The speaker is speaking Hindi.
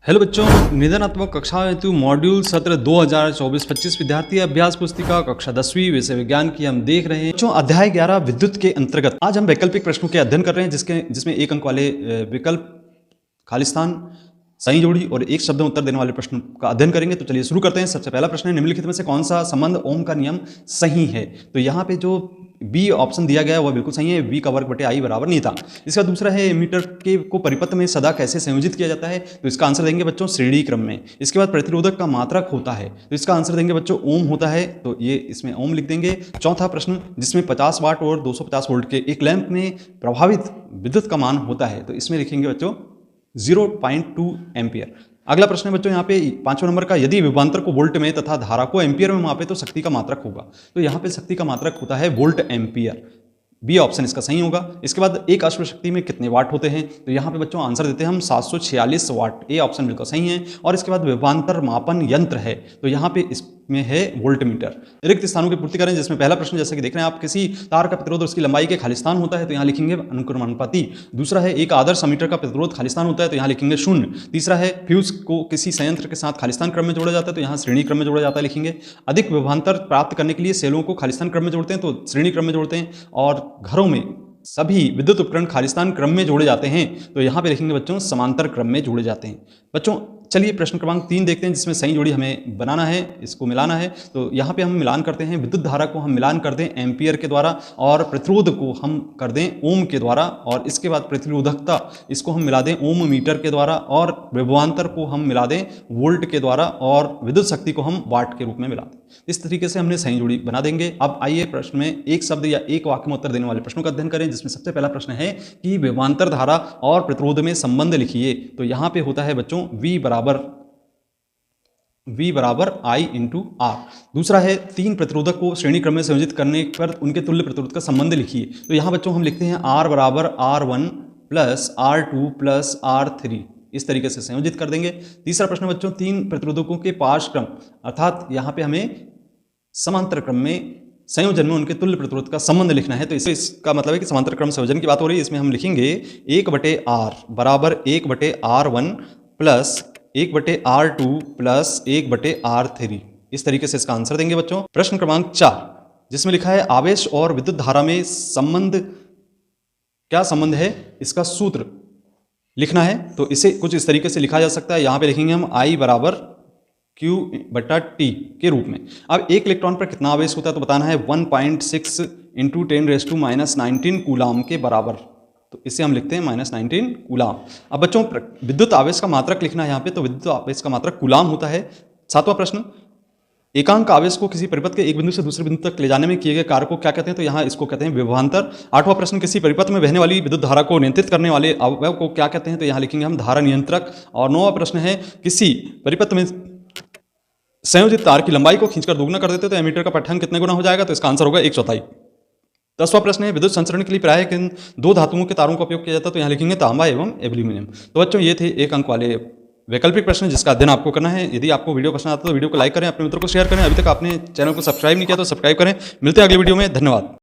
हेलो बच्चों, निदानात्मक कक्षा हेतु मॉड्यूल सत्र 2024-25 विद्यार्थी अभ्यास पुस्तिका कक्षा 10वीं विषय विज्ञान की हम देख रहे हैं। बच्चों, अध्याय 11 विद्युत के अंतर्गत आज हम वैकल्पिक प्रश्नों के अध्ययन कर रहे हैं जिसमें 1 अंक वाले विकल्प, खालिस्तान, सही जोड़ी और एक शब्द में उत्तर देने वाले प्रश्न का अध्ययन करेंगे। तो चलिए शुरू करते हैं। सबसे पहला प्रश्न है, निम्नलिखित में से कौन सा संबंध ओम का नियम सही है? तो यहाँ पे जो बी ऑप्शन दिया गया है वह बिल्कुल सही है, वी का वर्ग बटे आई बराबर नहीं था। इसका दूसरा है, एमीटर के को परिपथ में सदा कैसे संयोजित किया जाता है? तो इसका आंसर देंगे बच्चों श्रेणी क्रम में। इसके बाद प्रतिरोधक का मात्रक होता है, तो इसका आंसर देंगे बच्चों ओम होता है, तो ये इसमें ओम लिख देंगे। चौथा प्रश्न, जिसमें 50 वाट और 250 वोल्ट के एक लैंप में प्रभावित विद्युत का मान होता है, तो इसमें लिखेंगे बच्चों 0.2 एम्पियर। अगला प्रश्न है बच्चों यहाँ पे 5वें नंबर का, यदि विभवांतर को वोल्ट में तथा धारा को एम्पियर में मापे तो शक्ति का मात्रक होगा। तो यहाँ पे शक्ति का मात्रक होता है वोल्ट एम्पियर। बी ऑप्शन इसका सही होगा। इसके बाद एक अश्व शक्ति में कितने वाट होते हैं? तो यहाँ पे बच्चों आंसर देते हैं हम 746 वाट। ए ऑप्शन बिल्कुल सही है। और इसके बाद विभवांतर मापन यंत्र है, तो यहाँ पे इसमें है वोल्टमीटर। रिक्त स्थानों की पूर्ति करें, जिसमें पहला प्रश्न जैसे कि देख रहे हैं आप, किसी तार का प्रतिरोध उसकी लंबाई के खालिस्तान होता है, तो यहाँ लिखेंगे अनुक्रमानुपाती। दूसरा है, एक आदर्श अमीटर का प्रतिरोध खालिस्तान होता है, तो यहाँ लिखेंगे 0। तीसरा है, फ्यूज को किसी संयंत्र के साथ खालिस्तान क्रम में जोड़ा जाता है, तो यहाँ श्रेणी क्रम में जोड़ा जाता है, लिखेंगे। अधिक विभवांतर प्राप्त करने के लिए सेलों को खालिस्तान क्रम में जोड़ते हैं, तो श्रेणी क्रम में जोड़ते हैं। और घरों में सभी विद्युत उपकरण खालिस्तान क्रम में जोड़े जाते हैं, तो यहाँ पे लिखेंगे बच्चों समांतर क्रम में जोड़े जाते हैं। बच्चों चलिए प्रश्न क्रमांक 3 देखते हैं, जिसमें सही जोड़ी हमें बनाना है, इसको मिलाना है। तो यहाँ पे हम मिलान करते हैं, विद्युत धारा को हम मिलान कर दें एम्पियर के द्वारा, और प्रतिरोध को हम कर दें ओम के द्वारा, और इसके बाद प्रतिरोधकता इसको हम मिला दें ओम मीटर के द्वारा, और विभवांतर को हम मिला दें वोल्ट के द्वारा, और विद्युत शक्ति को हम वाट के रूप में मिला दें। इस तरीके से हमने सही जोड़ी बना देंगे। अब आइए प्रश्न में एक शब्द या एक वाक्य में उत्तर देने वाले प्रश्नों का अध्ययन करें, जिसमें सबसे पहला प्रश्न है कि विभवांतर धारा और प्रतिरोध में संबंध लिखिए। तो यहाँ पे होता है बच्चों V बराबर I इंटू आर। दूसरा है, 3 प्रतिरोधक को श्रेणी क्रम में संयोजित करने पर उनके तुल्य प्रतिरोध का संबंध लिखिए। तो यहाँ बच्चों हम लिखते हैं R बराबर R1 plus R2 plus R3, इस तरीके से संयोजित कर देंगे। तीसरा प्रश्न बच्चों, 3 प्रतिरोधकों के पार्श्व क्रम, अर्थात यहाँ पे हमें समांतर क्रम में संयोजन में उनके तुल्य प्रतिरोध का संबंध लिखना है, तो इसका मतलब है कि समांतर क्रम संयोजन की बात हो रही है। इसमें हम लिखेंगे 1/R बराबर 1/R1 plus 1/R2 plus 1/R3, इस तरीके से इसका आंसर देंगे बच्चों। प्रश्न क्रमांक 4, जिसमें लिखा है आवेश और विद्युत धारा में संबंध, क्या संबंध है इसका सूत्र लिखना है। तो इसे कुछ इस तरीके से लिखा जा सकता है, यहाँ पे लिखेंगे हम I बराबर Q/T के रूप में। अब एक इलेक्ट्रॉन पर कितना आवेश होता है, तो बताना है 1.6 × 10⁻⁻19 कूलाम के बराबर, तो इसे हम लिखते हैं -19 कूलाम। अब बच्चों विद्युत आवेश का मात्रक लिखना है यहाँ पे, तो विद्युत आवेश का मात्रक कूलाम होता है। 7वां प्रश्न, एकांक आवेश को किसी परिपथ के एक बिंदु से दूसरे बिंदु तक ले जाने में किए गए कार्य को क्या कहते हैं? तो यहाँ इसको कहते हैं विभवांतर। 8वां प्रश्न, किसी परिपथ में बहने वाली विद्युत धारा को नियंत्रित करने वाले अवयव को क्या कहते हैं? तो यहाँ लिखेंगे हम धारा नियंत्रक। और 9वां प्रश्न है, किसी परिपथ में संयोजित तार की लंबाई को खींचकर दोगुना कर देते तो एमीटर का पाठ्यांक कितने गुना हो जाएगा? तो इसका आंसर होगा 1/4। 10वां प्रश्न है, विद्युत संचरण के लिए प्रायः किन 2 धातुओं के तारों का उपयोग किया जाता है? तो यहाँ लिखेंगे तांबा एवं एल्यूमिनियम। तो बच्चों ये थे 1 अंक वाले वैकल्पिक प्रश्न, जिसका अध्ययन आपको करना है। यदि आपको वीडियो पसंद आता है तो वीडियो को लाइक करें, अपने मित्रों को शेयर करें। अभी तक आपने चैनल को सब्सक्राइब नहीं किया तो सब्सक्राइब करें। मिलते हैं अगली वीडियो में, धन्यवाद।